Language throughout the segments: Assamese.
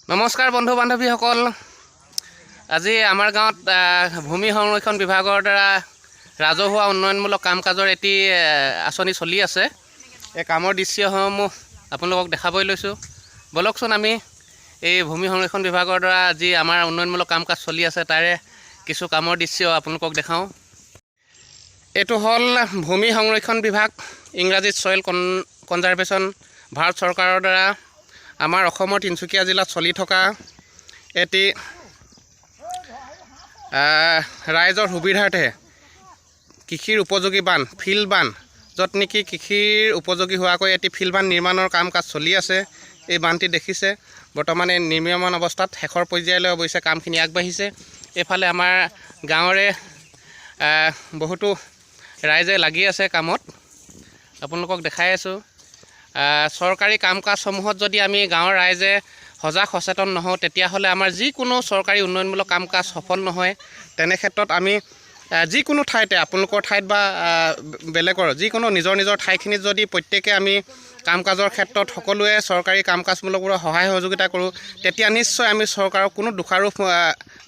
নমস্কাৰ বন্ধু বান্ধৱীসকল। আজি আমাৰ গাঁৱত ভূমি সংৰক্ষণ বিভাগৰ দ্বাৰা ৰাজহুৱা উন্নয়নমূলক কাম কাজৰ এটি আঁচনি চলি আছে। এই কামৰ দৃশ্যসমূহ আপোনালোকক দেখাবলৈ লৈছোঁ। বলকচোন আমি এই ভূমি সংৰক্ষণ বিভাগৰ দ্বাৰা যি আমাৰ উন্নয়নমূলক কাম কাজ চলি আছে তাৰে কিছু কামৰ দৃশ্য আপোনালোকক দেখাওঁ। এইটো হ'ল ভূমি সংৰক্ষণ বিভাগ, ইংৰাজীত ছইল কনজাৰভেশ্যন, ভাৰত চৰকাৰৰ দ্বাৰা আমাৰ অসমৰ তিনিচুকীয়া জিলাত চলি থকা এটি ৰাইজৰ সুবিধাৰ্থে কৃষিৰ উপযোগী বান্ধ, ফিল্ড বান্ধ, য'ত নেকি কৃষিৰ উপযোগী হোৱাকৈ এটি ফিল্ড বান্ধ নিৰ্মাণৰ কাম কাজ চলি আছে। এই বান্ধটি দেখিছে বৰ্তমানে নিৰ্মাণ অৱস্থাত, শেষৰ পৰ্যায়লৈ অৱশ্যে কামখিনি আগবাঢ়িছে। এইফালে আমাৰ গাঁৱৰে বহুতো ৰাইজে লাগি আছে কামত, আপোনালোকক দেখাই আছোঁ। চৰকাৰী কাম কাজসমূহত যদি আমি গাঁৱৰ ৰাইজে সজাগ সচেতন নহওঁ, তেতিয়াহ'লে আমাৰ যিকোনো চৰকাৰী উন্নয়নমূলক কাম কাজ সফল নহয়। তেনে ক্ষেত্ৰত আমি যিকোনো ঠাইতে, আপোনালোকৰ ঠাইত বা বেলেগৰ যিকোনো নিজৰ ঠাইখিনিত যদি প্ৰত্যেকে আমি কাম কাজৰ ক্ষেত্ৰত সকলোৱে চৰকাৰী কাম কাজমূলকবোৰ সহায় সহযোগিতা কৰোঁ, তেতিয়া নিশ্চয় আমি চৰকাৰক কোনো দোষাৰোপ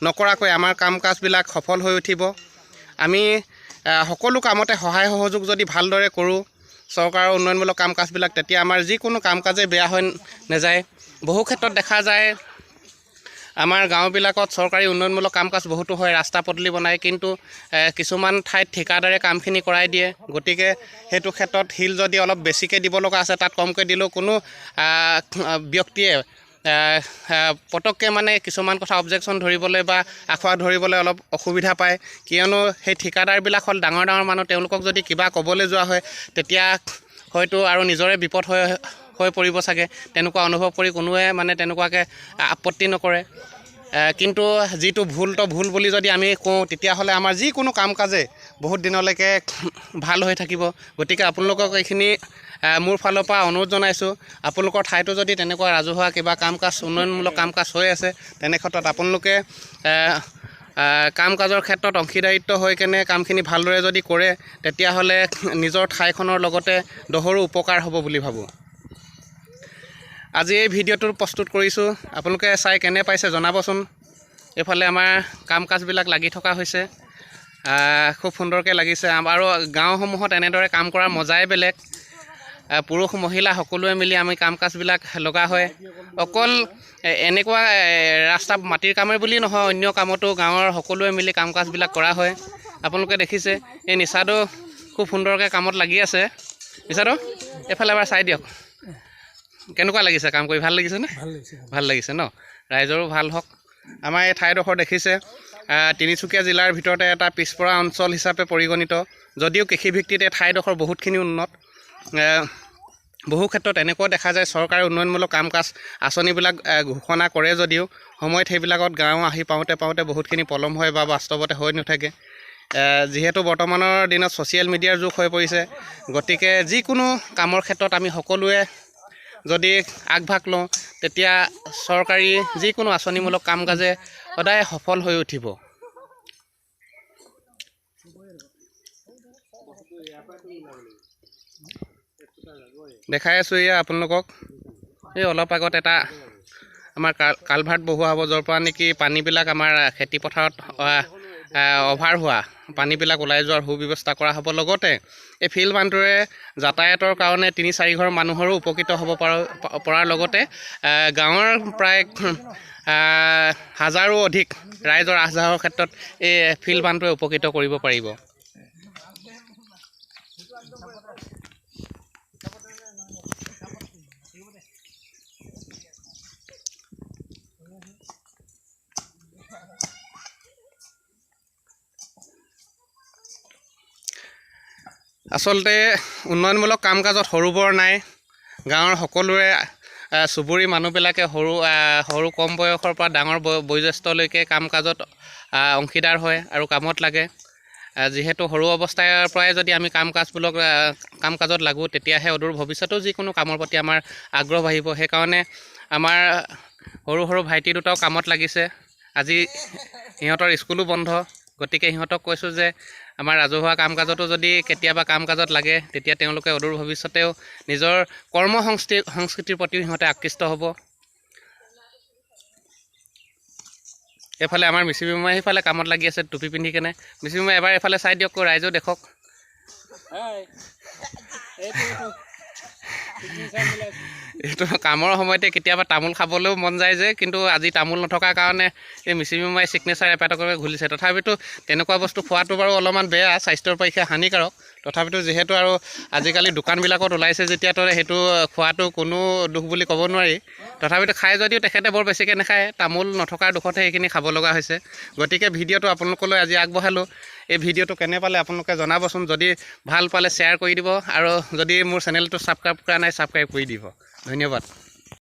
নকৰাকৈ আমাৰ কাম কাজবিলাক সফল হৈ উঠিব। আমি সকলো কামতে সহায় সহযোগ যদি ভালদৰে কৰোঁ চৰকাৰৰ উন্নয়নমূলক কাম কাজবিলাক, তেতিয়া আমাৰ যিকোনো কাম কাজেই বেয়া হৈ নাযায়। বহু ক্ষেত্ৰত দেখা যায় আমাৰ গাঁওবিলাকত চৰকাৰী উন্নয়নমূলক কাম কাজ বহুতো হয়, ৰাস্তা পদূলি বনায়, কিন্তু কিছুমান ঠাইত ঠিকাদাৰে কামখিনি কৰাই দিয়ে। গতিকে সেইটো ক্ষেত্ৰত শিল যদি অলপ বেছিকৈ দিব লগা আছে, তাত কমকৈ দিলেও কোনো ব্যক্তিয়ে পটককৈ কিছুমান কথা অবজেকশ্যন ধৰিবলৈ বা আখুৱা ধৰিবলৈ অলপ অসুবিধা পায়। কিয়নো সেই ঠিকাদাৰবিলাক হ'ল ডাঙৰ মানুহ, তেওঁলোকক যদি কিবা ক'বলৈ যোৱা হয় তেতিয়া হয়তো আৰু নিজৰে বিপদ হৈ পৰিব চাগে। তেনেকুৱা অনুভৱ কৰি কোনোৱে তেনেকুৱাকৈ আপত্তি নকৰে। কিন্তু যিটো ভুল বুলি যদি আমি কওঁ, তেতিয়াহ'লে আমাৰ যিকোনো কাম কাজে বহুত দিনলৈকে ভাল হৈ থাকিব। গতিকে আপোনালোকক এইখিনি মোৰ ফালৰ পৰা অনুৰোধ জনাইছোঁ, আপোনালোকৰ ঠাইতো যদি তেনেকুৱা ৰাজহুৱা কিবা কাম কাজ, উন্নয়নমূলক কাম কাজ হৈ আছে, তেনে ক্ষেত্ৰত আপোনালোকে কাম কাজৰ ক্ষেত্ৰত অংশীদাৰিত্ব হৈ কেনে কামখিনি ভালদৰে যদি কৰে, তেতিয়াহ'লে নিজৰ ঠাইখনৰ লগতে দহৰো উপকাৰ হ'ব বুলি ভাবোঁ। আজি এই ভিডিঅ'টো প্ৰস্তুত কৰিছোঁ, আপোনালোকে চাই কেনে পাইছে জনাবচোন। এইফালে আমাৰ কাম কাজবিলাক লাগি থকা হৈছে, খুব সুন্দৰকৈ লাগিছে। আৰু গাঁওসমূহত এনেদৰে কাম কৰাৰ মজাই বেলেগ। পুৰুষ মহিলা সকলোৱে মিলি আমি কাম কাজবিলাক লগা হয়। অকল এনেকুৱা ৰাস্তা মাটিৰ কামেই বুলি নহয়, অন্য কামতো গাঁৱৰ সকলোৱে মিলি কাম কাজবিলাক কৰা হয়। আপোনালোকে দেখিছে এই নিচাটো খুব সুন্দৰকৈ কামত লাগি আছে। নিচাটো এইফালে এবাৰ চাই দিয়ক, কেনেকুৱা লাগিছে কাম কৰি? ভাল লাগিছেনে? ভাল লাগিছে ন? ৰাইজৰো ভাল হওক। আমাৰ এই ঠাইডোখৰ দেখিছে তিনিচুকীয়া জিলাৰ ভিতৰতে এটা পিছপৰা অঞ্চল হিচাপে পৰিগণিত, যদিও কৃষিভিত্তিত এই ঠাইডোখৰ বহুতখিনি উন্নত। বহু ক্ষেত্ৰত এনেকুৱাও দেখা যায় চৰকাৰে উন্নয়নমূলক কাম কাজ আঁচনিবিলাক ঘোষণা কৰে যদিও সময়ত সেইবিলাকত গাঁও আহি পাওঁতে বহুতখিনি পলম হয় বা বাস্তৱতে হৈ নাথাকে। যিহেতু বৰ্তমানৰ দিনত ছ'চিয়েল মিডিয়াৰ যুগ হৈ পৰিছে, গতিকে যিকোনো কামৰ ক্ষেত্ৰত আমি সকলোৱে যদি আগভাগ লওঁ, তেতিয়া চৰকাৰী যিকোনো আঁচনিমূলক কাম কাজে সদায় সফল হৈ উঠিব। দেখাই আছোঁ এয়া আপোনালোকক। এই অলপ আগত এটা আমাৰ কালভাৰ্ট বহোৱা হ'ব, য'ৰ পৰা নেকি পানীবিলাক আমাৰ খেতিপথাৰত অভাৰ হোৱা পানীবিলাক ওলাই যোৱাৰ সুব্যৱস্থা কৰা হ'ব। লগতে এই ফিল্ড বান্ধটোৰে যাতায়াতৰ কাৰণে ৩-৪ ঘৰ মানুহৰো উপকৃত হ'ব পৰাৰ লগতে গাঁৱৰ প্ৰায় হাজাৰো অধিক ৰাইজৰ আহ যাহৰ ক্ষেত্ৰত এই ফিল্ড বান্ধটোৱে উপকৃত কৰিব পাৰিব। আচলতে উন্নয়নমূলক কাম কাজত সৰু বৰ নাই। গাঁৱৰ সকলোৰে চুবুৰী মানুহবিলাকে সৰু কম বয়সৰ পৰা ডাঙৰ বয়োজ্যেষ্ঠলৈকে কাম কাজত অংশীদাৰ হয় আৰু কামত লাগে। যিহেতু সৰু অৱস্থাৰ পৰাই যদি আমি কাম কাজত লাগোঁ, তেতিয়াহে অদূৰ ভৱিষ্যতেও যিকোনো কামৰ প্ৰতি আমাৰ আগ্ৰহ বাঢ়িব। সেইকাৰণে আমাৰ সৰু ভাইটি দুটাও কামত লাগিছে। আজি সিহঁতৰ স্কুলো বন্ধ, গতিকে সিহঁতক কৈছোঁ যে আমাৰ ৰাজহুৱা কাম কাজতো যদি কেতিয়াবা কাম কাজত লাগে, তেতিয়া তেওঁলোকে অদূৰ ভৱিষ্যতেও নিজৰ কৰ্ম সংস্কৃতিৰ প্ৰতিও সিহঁতে আকৃষ্ট হ'ব। এইফালে আমাৰ মিচিমি মামা সেইফালে কামত লাগি আছে টুপি পিন্ধি কেনে। মিচিমি মামা এবাৰ এইফালে চাই দিয়ক, ৰাইজেও দেখক। এইটো কামৰ সময়তে কেতিয়াবা তামোল খাবলৈও মন যায় যে, কিন্তু আজি তামোল নথকাৰ কাৰণে এই মিচিমি মামাই ছিগনেচাৰ এপেটকৈ ঘূলিছে। তথাপিতো তেনেকুৱা বস্তু খোৱাটো বাৰু অলপমান বেয়া, স্বাস্থ্যৰ পক্ষে হানিকাৰক। তথাপিতো যিহেতু আৰু আজিকালি দোকানবিলাকত ওলাইছে যেতিয়া তো সেইটো খোৱাটো কোনো দুখ বুলি ক'ব নোৱাৰি। তথাপিতো খাই যদিও তেখেতে বৰ বেছিকৈ নাখায়, তামোল নথকাৰ দুখতহে সেইখিনি খাব লগা হৈছে। গতিকে ভিডিঅ'টো আপোনালোকলৈ আজি আগবঢ়ালোঁ। এই ভিডিঅ'টো কেনে পালে আপোনালোকে জনাবচোন। যদি ভাল পালে শ্বেয়াৰ কৰি দিব, আৰু যদি মোৰ চেনেলটো ছাবস্ক্ৰাইব কৰা নাই ছাবস্ক্ৰাইব কৰি দিব। ধন্যবাদ।